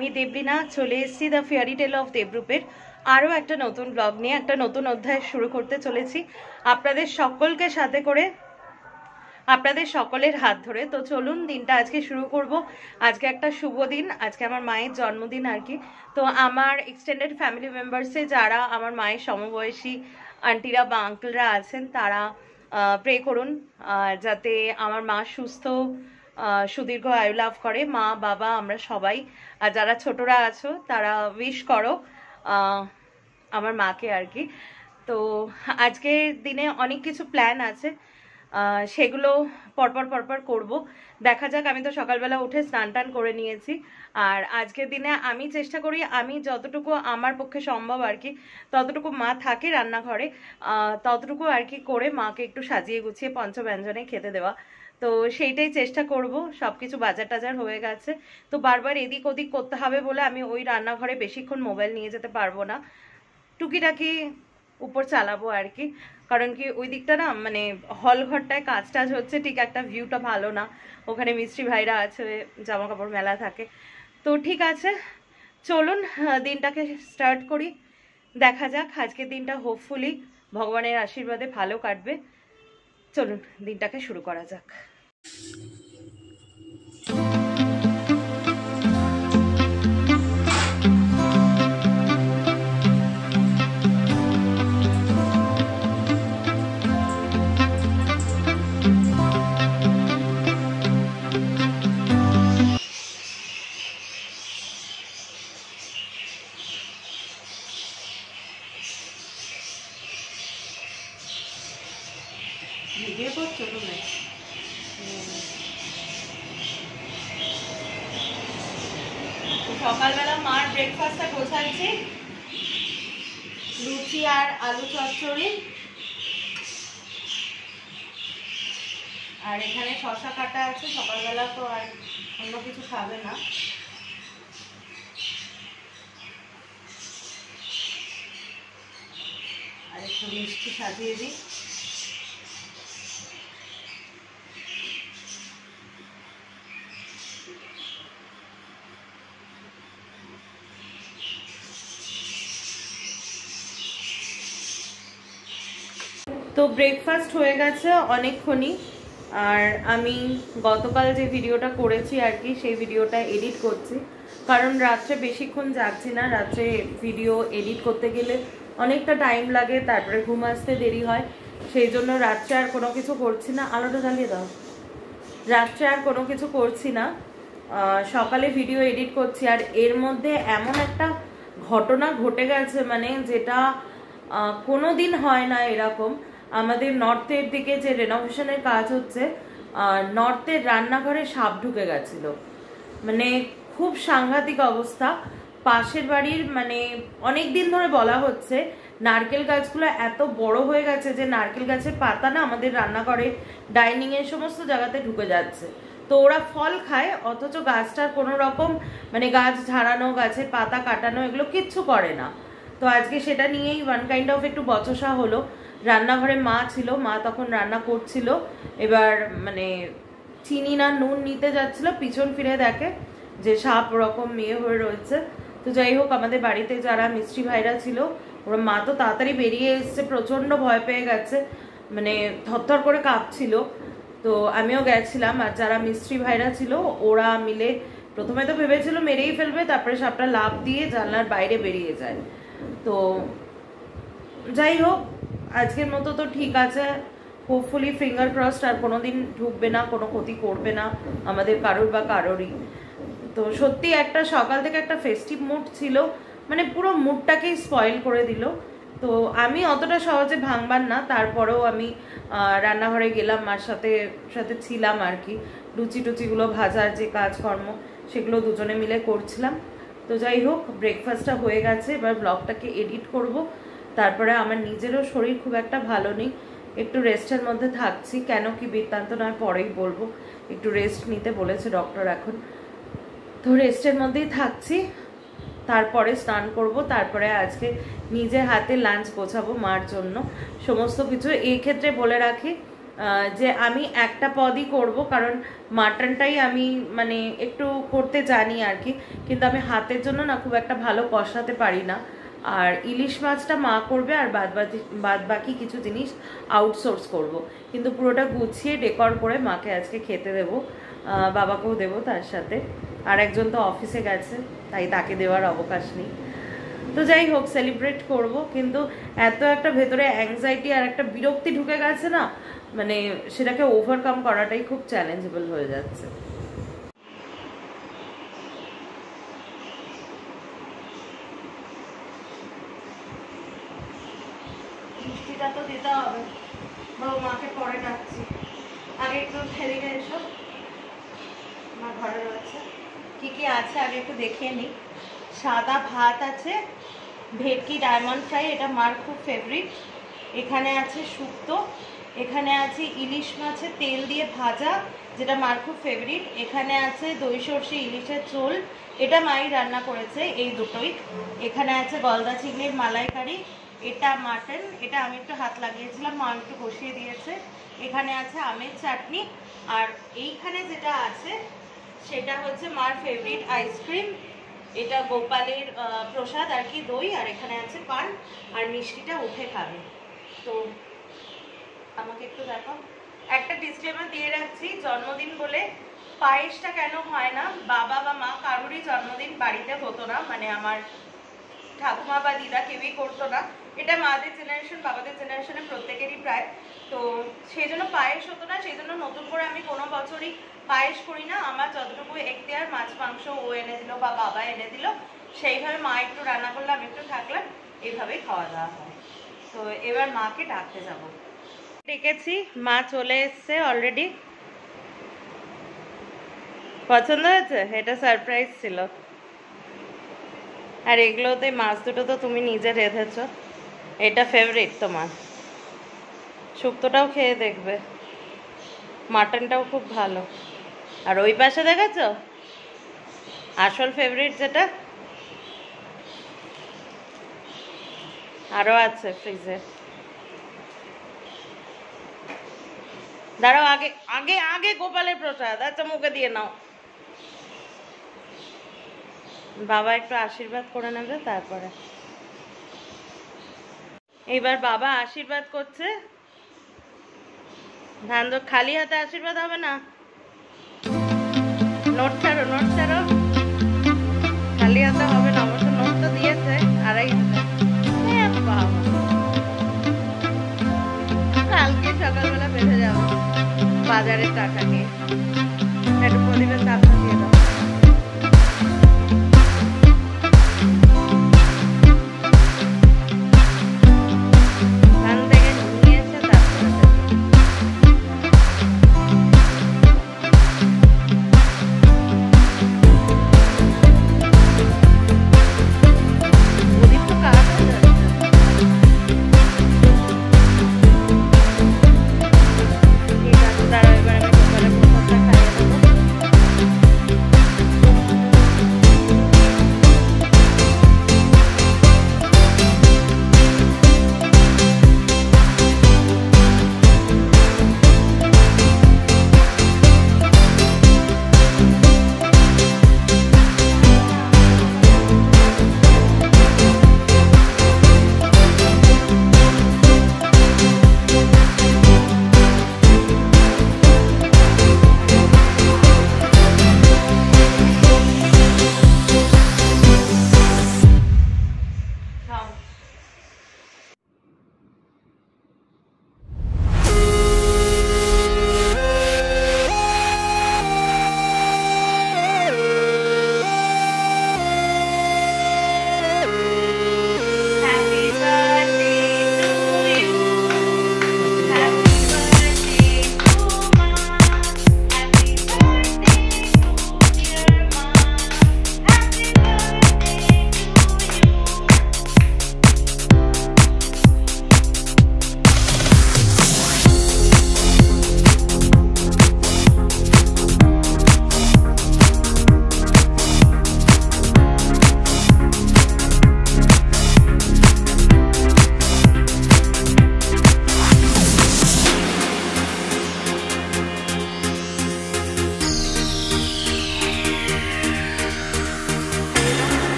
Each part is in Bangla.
আমি দেবলীনা চলে এসেছি দ্য ফেয়ারি টেল অফ দেবরূপের আরও একটা নতুন ব্লগ নিয়ে একটা নতুন অধ্যায় শুরু করতে চলেছি আপনাদের সকলকে সাথে করে, আপনাদের সকলের হাত ধরে। তো চলুন দিনটা আজকে শুরু করব। আজকে একটা শুভ দিন, আজকে আমার মায়ের জন্মদিন আর কি। তো আমার এক্সটেন্ডেড ফ্যামিলি মেম্বার্সে যারা আমার মায়ের সমবয়সী আন্টিরা বা আঙ্কেলরা আছেন তারা প্রে করুন যাতে আমার মা সুস্থ সুদীর্ঘ আয়ু লাভ করে, মা বাবা আমরা সবাই। আর যারা ছোটরা আছো তারা উইশ করো আমার মাকে আর কি। তো আজকের দিনে অনেক কিছু প্ল্যান আছে, সেগুলো পরপর করব। দেখা যাক। আমি তো সকালবেলা উঠে স্নান টান করে নিয়েছি, আর আজকের দিনে আমি চেষ্টা করি আমি যতটুকু আমার পক্ষে সম্ভব আর কি, ততটুকু মা থাকে রান্নাঘরে ততটুকু আর কি করে মাকে একটু সাজিয়ে গুছিয়ে পঞ্চব্যঞ্জনে খেতে দেওয়া। তো সেইটাই চেষ্টা করব। সব কিছু বাজার টাজার হয়ে গেছে, তো বারবার এদিক ওদিক করতে হবে বলে আমি ওই রান্নাঘরে বেশিক্ষণ মোবাইল নিয়ে যেতে পারবো না, টুকিটাকি উপর চালাবো আর কি। কারণ কি ওই দিকটা না মানে হল ঘরটায় কাজ টাজ হচ্ছে, ঠিক একটা ভিউটা ভালো না, ওখানে মিস্ত্রি ভাইরা আছে, জামা কাপড় মেলা থাকে। তো ঠিক আছে চলুন দিনটাকে স্টার্ট করি। দেখা যাক আজকের দিনটা হোপফুলি ভগবানের আশীর্বাদে ভালো কাটবে। চলুন দিনটাকে শুরু করা যাক। ভিডিও করছো তুমি? সকালবেলা মার ব্রেকফাস্টটা গোছাচ্ছি, লুচি আর আলু চচ্চড়ি, আর এখানে শসা কাটা আছে। সকালবেলা তো আর অন্য কিছু খাবে না। আর একটু মিষ্টি সাজিয়ে দিই। তো ব্রেকফাস্ট হয়ে গেছে অনেকক্ষণই, আর আমি গতকাল যে ভিডিওটা করেছি আর কি সেই ভিডিওটা এডিট করছি, কারণ রাত্রে বেশিক্ষণ জাগছি না। রাত্রে ভিডিও এডিট করতে গেলে অনেকটা টাইম লাগে, তারপরে ঘুম আসতে দেরি হয়, সেই জন্য রাত্রে আর কোনো কিছু করছি না। আলোটা জ্বালিয়ে দাও। রাত্রে আর কোনো কিছু করছি না, সকালে ভিডিও এডিট করছি। আর এর মধ্যে এমন একটা ঘটনা ঘটে গেছে মানে যেটা কোনো দিন হয় না এরকম। আমাদের নর্থের দিকে যে রেনোভেশনের কাজ হচ্ছে, নর্থের রান্নাঘরে সাপ ঢুকে গেছিল, মানে খুব সাংঘাতিক অবস্থা। পাশের বাড়ির মানে অনেক দিন ধরে বলা হচ্ছে নারকেল গাছগুলো এত বড় হয়ে গেছে যে নারকেল গাছের পাতা না আমাদের রান্নাঘরে ডাইনিং এর সমস্ত জায়গাতে ঢুকে যাচ্ছে। তো ওরা ফল খায়, অথচ গাছটার কোনো রকম মানে গাছ ঝাড়ানো, গাছের পাতা কাটানো এগুলো কিচ্ছু করে না। তো আজকে সেটা নিয়েই ওয়ান কাইন্ড অফ একটু বচসা হলো। রান্নাঘরে মা ছিল, মা তখন রান্না করছিল, এবার মানে চিনি না নুন নিতে যাচ্ছিল, পিছন ফিরে দেখে যে সাপ ওরকম মেয়ে হয়ে রয়েছে। তো যাই হোক, আমাদের বাড়িতে যারা মিস্ত্রি ভাইরা ছিল ওরা, মা তো তাড়াতাড়ি বেরিয়ে এসছে, প্রচন্ড ভয় পেয়ে গেছে, মানে থরথর করে কাঁপছিল। তো আমিও গেছিলাম, আর যারা মিস্ত্রি ভাইরা ছিল ওরা মিলে প্রথমে তো ভেবেছিল মেরেই ফেলবে, তারপরে সাপটা লাফ দিয়ে জানলার বাইরে বেরিয়ে যায়। তো যাই হোক, আজকের মতো তো ঠিক আছে, হোপফুলি ফিঙ্গার ক্রসড আর কোনোদিন ঢুকবে না, কোনো ক্ষতি করবে না আমাদের কারোর বা কারোরই। তো সত্যি একটা সকাল থেকে একটা ফেস্টিভ মুড ছিল, মানে পুরো মুডটাকেই স্পয়েল করে দিল। তো আমি অতটা সহজে ভাঙবার না, তারপরেও আমি রান্নাঘরে গেলাম, মার সাথে সাথে ছিলাম আর কি। লুচি টুচিগুলো ভাজার যে কাজকর্ম সেগুলো দুজনে মিলে করছিলাম। তো যাই হোক, ব্রেকফাস্টটা হয়ে গেছে, এবার ব্লগটাকে এডিট করব। তারপরে আমার নিজেরও শরীর খুব একটা ভালো নেই, একটু রেস্টের মধ্যে থাকছি। কেন কি বৃত্তান্ত নয় পরেই বলবো, একটু রেস্ট নিতে বলেছে ডক্টর এখন। তো রেস্টের মধ্যেই থাকছি, তারপরে স্নান করব, তারপরে আজকে নিজের হাতে লাঞ্চ গোছাবো মার জন্য সমস্ত কিছু। এই ক্ষেত্রে বলে রাখি যে আমি একটা পদই করব, কারণ মাটনটাই আমি মানে একটু করতে জানি আর কি, কিন্তু আমি হাতের জন্য না খুব একটা ভালো কষাতে পারি না। আর ইলিশ মাছটা মা করবে, আর বাদ বাকি কিছু জিনিস আউটসোর্স করব, কিন্তু পুরোটা গুছিয়ে ডেকর করে মাকে আজকে খেতে দেবো, বাবাকেও দেবো তার সাথে। আর একজন তো অফিসে গেছে, তাই তাকে দেওয়ার অবকাশ নেই। তো যাই হোক, সেলিব্রেট করব, কিন্তু এত একটা ভেতরে অ্যাংজাইটি আর একটা বিরক্তি ঢুকে গেছে না, মানে সেটাকে ওভারকাম করাটাই খুব চ্যালেঞ্জেবল হয়ে যাচ্ছে। মিষ্টিটা তো দিতে হবে, মাকে পরে ডাকছি, আগে একটু খেলিয়ে এসো, মা ঘরে রয়েছে। কি কি আছে আগে একটু দেখিয়ে নিই। সাদা ভাত আছে, ভেটকি ডায়মন্ড ফ্রাই, এটা মার খুব ফেভারিট। এখানে আছে শুক্তো, এখানে আছে ইলিশ মাছের তেল দিয়ে ভাজা, যেটা মার খুব ফেভারিট। এখানে আছে দই সর্ষে ইলিশের ঝোল, এটা মাই রান্না করেছে, এই দুটোই। এখানে আছে গলদা চিংড়ির মালাইকারি, এটা মাটন, এটা আমি একটু হাত লাগিয়েছিলাম, মা একটু বসিয়ে দিয়েছে। এখানে আছে আমের চাটনি, আর এইখানে যেটা আছে সেটা হচ্ছে মার ফেভারিট আইসক্রিম, এটা গোপালের প্রসাদ আর কি, দই, আর এখানে আছে পান, আর মিষ্টিটা উঠে খাবে। তো আমাকে একটু দেখো, একটা ডিসক্লেমার দিয়ে রাখছি, জন্মদিন বলে পায়েসটা কেন হয় না, বাবা বা মা কারোরই জন্মদিন বাড়িতে হতো না, মানে আমার ঠাকুমা বা দিদা কেউই করতো না, এটা মাদের জেনারেশন বাবাদের জেনারেশনে প্রত্যেকেরই প্রায়, তো সেই জন্য পায়েস হতো না, সেই জন্য নতুন করে আমি কোনো বছরই পায়েস করি না। আমার যতটুকু এখতিয়ার, মাছ মাংস ও এনে দিল বা বাবা এনে দিল, সেইভাবে মা একটু রান্না করলে আমি একটু থাকলাম, এইভাবেই খাওয়া দাওয়া হয়। তো এবার মাকে ডাকতে যাব, ডেকেছি, মা চলে এসছে অলরেডি। পছন্দ হয়েছে? এটা সারপ্রাইজ ছিল। আর এগুলোতে মাছ দুটো তো তুমি নিজে রেঁধেছ, এটা ফেভারিট তোমার। শুক্তোটাও খেয়ে দেখবে, মাটনটাও খুব ভালো। আর ওই পাশে দেখেছ আসল ফেভারিট যেটা, আরও আছে ফ্রিজে। দাঁড়াও, আগে আগে আগে গোপালের প্রসাদ, আচ্ছা মুখে দিয়ে নাও। বাবা একটু আশীর্বাদ করে নেবে তারপরে। এইবার বাবা আশীর্বাদ করছে, ধান তো খালি হাতে আশীর্বাদ হবে না, নোট ছাড়ো, নোট ছাড়ো, খালি হাতে হবে না। অবশ্য নোট তো দিয়েছে 2.5 হাতে। কালকে সকালবেলা বেঁধে যাবো বাজারের টাকা নিয়ে, একটু প্রদীপের তাপটা দিয়ে দাও। তারা এবার আমি গোপালের প্রসাদটা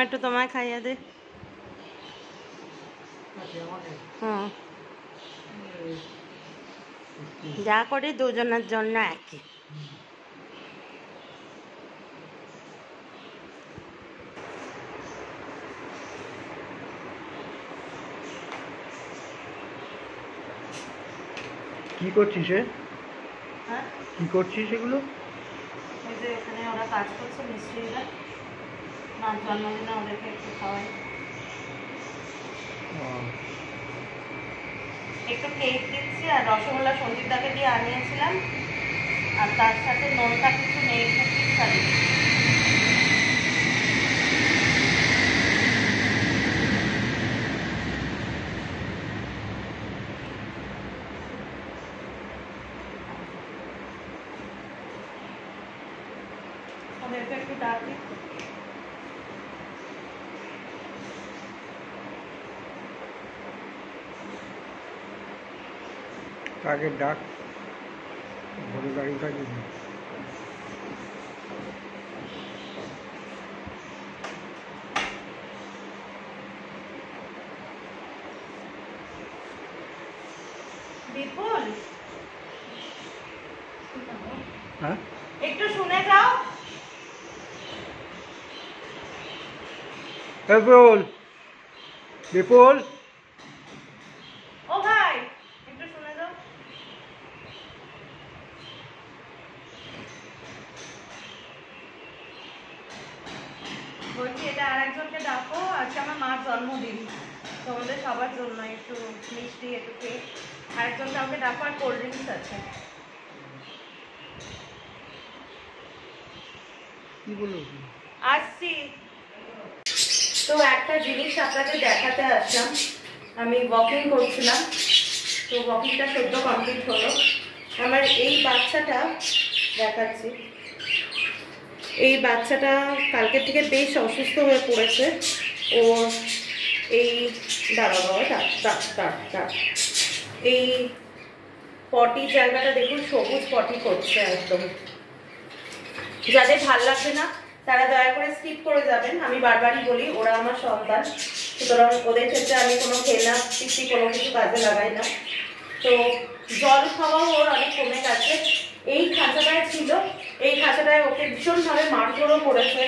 একটু তোমায় খাইয়ে দে। হুম, যা করি দুজনের জন্য একই। কি করছিস? হ্যাঁ, কি করছিস এগুলো? ওই যে এখানে ওরা কাজ করছে মিস্ত্রিরা, মার জন্মদিনে ওদেরকে একটু খাওয়াই। একটু কেক দিচ্ছি আর রসগোল্লা সঞ্জিতদাকে দিয়ে আনিয়েছিলাম, আর তার সাথে নোনতা কিছু নেই, কুকিজ খালি। ওদেরকে একটু ডাকি। কাকে ডাক, ঘরে দাঁড়িয়ে থাকিস না। বিপুল, হ্যাঁ, একটু শুনে যাও। বিপুল, বিপুল, ও ভাই, একটু শুনে যাও। বলছি এটা আর একজনকে ডাকো, আজকে আমার মার জন্মদিন, তোমাদের সবার জন্য একটু মিষ্টি, একটু কেক, আরেকজন কাউকে ডাকো, আর কোল্ড ড্রিঙ্কস আছে। কি বললো? আসছি। তো একটা জিনিস আপনাদের দেখাতে আসলাম, আমি ওয়াকিং করছিলাম, তো ওয়াকিংটা সদ্য কমপ্লিট হলো। আমার এই বাচ্চাটা দেখাচ্ছি, এই বাচ্চাটা কালকের থেকে বেশ অসুস্থ হয়ে পড়েছে। ও এই দাঁড়া বাবা, এই পটি জায়গাটা দেখুন, সবুজ পটি করছে একদম। যাদের ভাল লাগবে না তারা দয়া করে স্কিপ করে যাবেন, আমি বারবারই বলি ওরা আমার সন্তান, সুতরাং ওদের ক্ষেত্রে আমি কোনো খেলনা পিসি কোনো কিছু কাজে লাগাই না। তো জল খাওয়াও ওর অনেক কমে গেছে। এই খাঁচাটায় ছিল, এই খাঁচাটায় ওকে ভীষণভাবে মারধরও করেছে,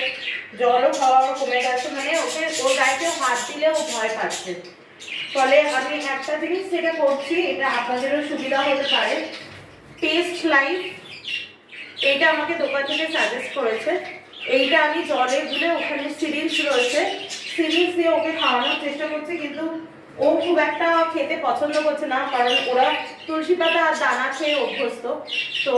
জলও খাওয়াও কমে গেছে, মানে ওকে ওর গায়ে কেউ হাত দিলে ও ভয় পাচ্ছে। ফলে আমি একটা জিনিস থেকে করছি, এটা আপনাদেরও সুবিধা হতে পারে। টেস্ট লাইফ, এইটা আমাকে দোকান থেকে সাজেস্ট করেছে। এইটা আমি জলে গুলে, ওখানে সিরিঞ্জ রয়েছে, সিরিঞ্জ দিয়ে ওকে খাওয়ানোর চেষ্টা করছি, কিন্তু ও খুব একটা খেতে পছন্দ করছে না, কারণ ওরা তুলসী পাতা আর দানা খেয়ে অভ্যস্ত। তো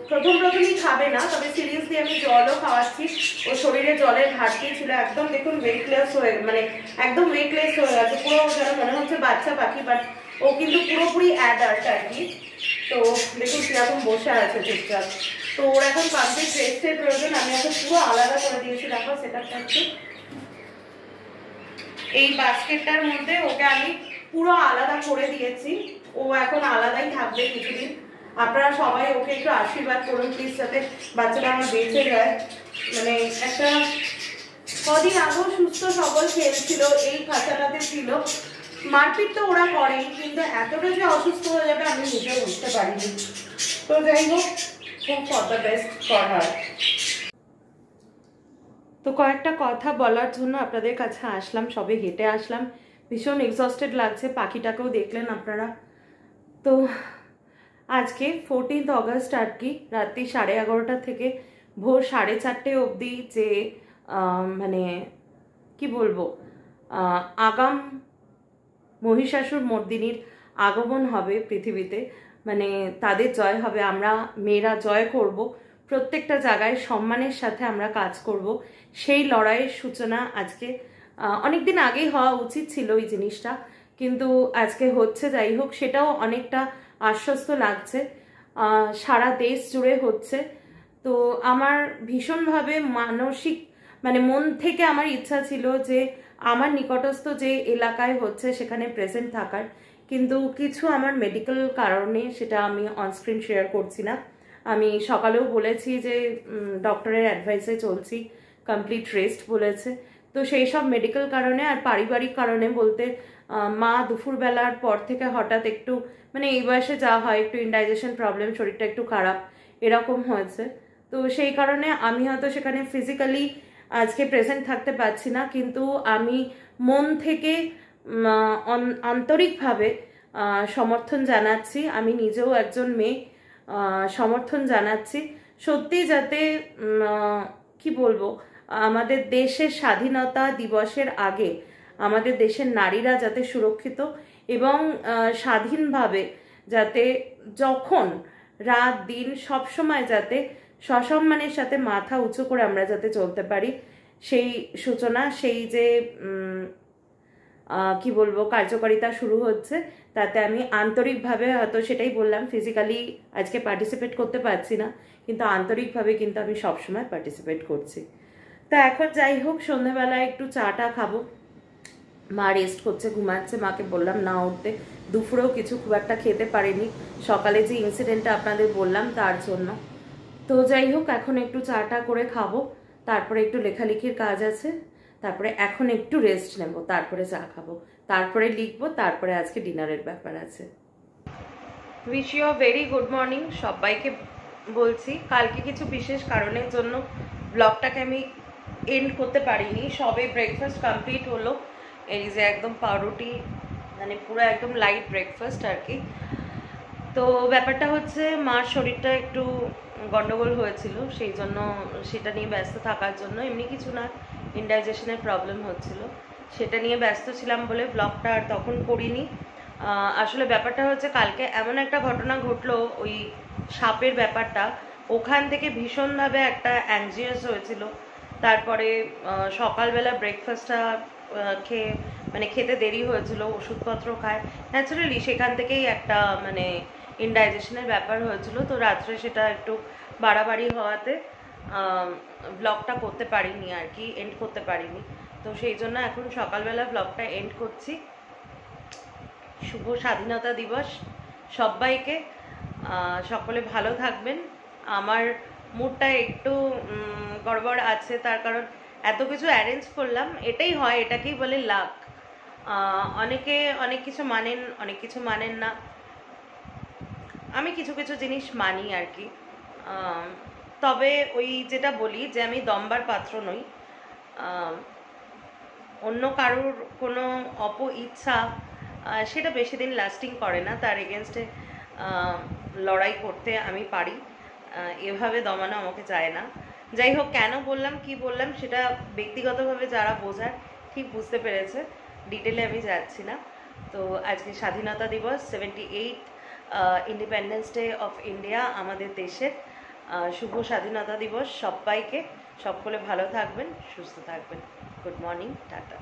প্রথমই খাবে না, তবে সিরিঞ্জ দিয়ে আমি জলও খাওয়াচ্ছি। ও শরীরে জলের ঘাটতি ছিল, একদম দেখুন ওয়েটলেস হয়ে, মানে একদম ওয়েটলেস হয়ে গেছে, পুরো যেন মনে হচ্ছে বাচ্চা পাখি, বাট ও কিন্তু পুরোপুরি অ্যাডাল্ট আর কি। তো দেখুন কিরকম বসে আছে চুপচাপ। তো ওর এখন কমপ্লিট রেস্টের প্রয়োজন, আমি এখন পুরো আলাদা করে দিয়েছি। দেখো সেটাটা হচ্ছে এই বাস্কেটটার মধ্যে ওকে আমি পুরো আলাদা করে দিয়েছি, ও এখন আলাদাই থাকবে কিছুদিন। আপনারা সবাই ওকে একটু আশীর্বাদ করুন প্লিজ, যাতে বাচ্চাটা আমার বেঁচে যায়। মানে একটা কদিন আগেও সুস্থ সবল খেলছিল, এই খাঁচাটাতে ছিল, মারপিট তো ওরা করেই, কিন্তু এতটা যে অসুস্থ হয়ে যাবে আমি নিজেও বুঝতে পারিনি। তো যাই হোক, খুব for the best for her. তো কয়েকটা কথা বলার জন্য আপনাদের কাছে আসলাম, সবে হেঁটে আসলাম, ভীষণ এক্সস্টেড লাগছে, পাখিটাকেও দেখলেন আপনারা। তো আজকে 14 অগস্ট আর কি, রাত্রি 11:30 থেকে ভোর 4:30 অবধি যে মানে কি বলবো, আগাম মহিষাসুর মর্দিনীর আগমন হবে পৃথিবীতে, মানে তাদের জয় হবে, আমরা মেয়েরা জয় করব, প্রত্যেকটা জায়গায় সম্মানের সাথে আমরা কাজ করব, সেই লড়াইয়ের সূচনা আজকে। অনেকদিন আগেই হওয়া উচিত ছিল এই জিনিসটা, কিন্তু আজকে হচ্ছে, যাই হোক সেটাও অনেকটা আশ্বস্ত লাগছে। সারা দেশ জুড়ে হচ্ছে, তো আমার ভীষণভাবে মানসিক, মানে মন থেকে আমার ইচ্ছা ছিল যে আমার নিকটস্থ যে এলাকায় হচ্ছে সেখানে প্রেজেন্ট থাকার, কিন্তু কিছু আমার মেডিকেল কারণে সেটা আমি অনস্ক্রিন শেয়ার করছি না। আমি সকালেও বলেছি যে ডক্টরের অ্যাডভাইসে চলছি, কমপ্লিট রেস্ট বলেছে, তো সেই সব মেডিকেল কারণে আর পারিবারিক কারণে বলতে মা দুপুরবেলার পর থেকে হঠাৎ একটু মানে এই বয়সে যা হয় একটু ইনডাইজেশন প্রবলেম, শরীরটা একটু খারাপ এরকম হয়েছে। তো সেই কারণে আমি হয়তো সেখানে ফিজিক্যালি আজকে প্রেজেন্ট থাকতে পারছি না, কিন্তু আমি মন থেকে আন্তরিকভাবে সমর্থন জানাচ্ছি। আমি নিজেও একজন মেয়ে, সমর্থন জানাচ্ছি সত্যি, যাতে কি বলবো, আমাদের দেশের স্বাধীনতা দিবসের আগে আমাদের দেশের নারীরা যাতে সুরক্ষিত এবং স্বাধীনভাবে যাতে যখন রাত দিন সবসময় যাতে সসম্মানের সাথে মাথা উঁচু করে আমরা যাতে চলতে পারি, সেই সূচনা, সেই যে কি বলবো কার্যকারিতা শুরু হচ্ছে, তাতে আমি আন্তরিকভাবে, হয়তো সেটাই বললাম, ফিজিক্যালি আজকে পার্টিসিপেট করতে পারছি না, কিন্তু আন্তরিকভাবে কিন্তু আমি সবসময় পার্টিসিপেট করছি। তা এখন যাই হোক, সন্ধ্যেবেলায় একটু চাটা খাবো। মা রেস্ট করছে, ঘুমাচ্ছে, মাকে বললাম না উঠতে, দুপুরেও কিছু খুব একটা খেতে পারিনি সকালে যে ইনসিডেন্টটা আপনাদের বললাম তার জন্য। তো যাই হোক, এখন একটু চাটা করে খাবো, তারপরে একটু লেখালেখির কাজ আছে, তারপরে এখন একটু রেস্ট নেব, তারপরে চা খাবো, তারপরে লিখবো, তারপরে আজকে ডিনারের ব্যাপার আছে। Wish you a very good morning সবাইকে বলছি। কালকে কিছু বিশেষ কারণের জন্য ব্লগটাকে আমি এন্ড করতে পারিনি। সবে ব্রেকফাস্ট কমপ্লিট হলো, এই যে একদম পাউরুটি, মানে পুরো একদম লাইট ব্রেকফাস্ট আর কি। তো ব্যাপারটা হচ্ছে মার শরীরটা একটু গন্ডগোল হয়েছিল, সেই জন্য সেটা নিয়ে ব্যস্ত থাকার জন্য, এমনি কিছু না, ইনডাইজেশনের প্রবলেম হচ্ছিল, সেটা নিয়ে ব্যস্ত ছিলাম বলে ব্লগটা আর তখন করিনি। আসলে ব্যাপারটা হচ্ছে কালকে এমন একটা ঘটনা ঘটলো, ওই সাপের ব্যাপারটা, ওখান থেকে ভীষণভাবে একটা অ্যাংজিয়াস হয়েছিল। তারপরে সকালবেলা ব্রেকফাস্টটা খেয়ে মানে খেতে দেরি হয়েছিল, ওষুধপত্র খায়, ন্যাচারালি সেখান থেকেই একটা মানে ইনডাইজেশনের ব্যাপার হয়েছিল। তো রাত্রে সেটা একটু বাড়াবাড়ি হওয়াতে ব্লগটা করতে পারিনি আর কি, এন্ড করতে পারিনি। তো সেই জন্য এখন সকালবেলা ব্লগটা এন্ড করছি। শুভ স্বাধীনতা দিবস সবাইকে, সকলে ভালো থাকবেন। আমার মুডটা একটু গড়বড় আছে, তার কারণ এত কিছু অ্যারেঞ্জ করলাম, এটাই হয়, এটাকেই বলে লাক। অনেকে অনেক কিছু মানেন, অনেক কিছু মানেন না, আমি কিছু কিছু জিনিস মানি আর কি। তবে ওই যেটা বলি যে আমি দম্বার পাত্র নই, অন্য কারোর কোনো ইচ্ছা সেটা বেশি দিন লাস্টিং করে না, তার এগেনস্টে লড়াই করতে আমি পারি, এভাবে দমানো আমাকে যায় না। যাই হোক, কেন বললাম কি বললাম সেটা ব্যক্তিগতভাবে যারা বোঝার ঠিক বুঝতে পেরেছে, ডিটেলে আমি যাচ্ছি না। তো আজকে স্বাধীনতা দিবস, 78 ইন্ডিপেন্ডেন্স ডে অফ ইন্ডিয়া, আমাদের দেশের শুভ স্বাধীনতা দিবস সবাইকে। সকলে ভালো থাকবেন, সুস্থ থাকবেন। Good morning, tata.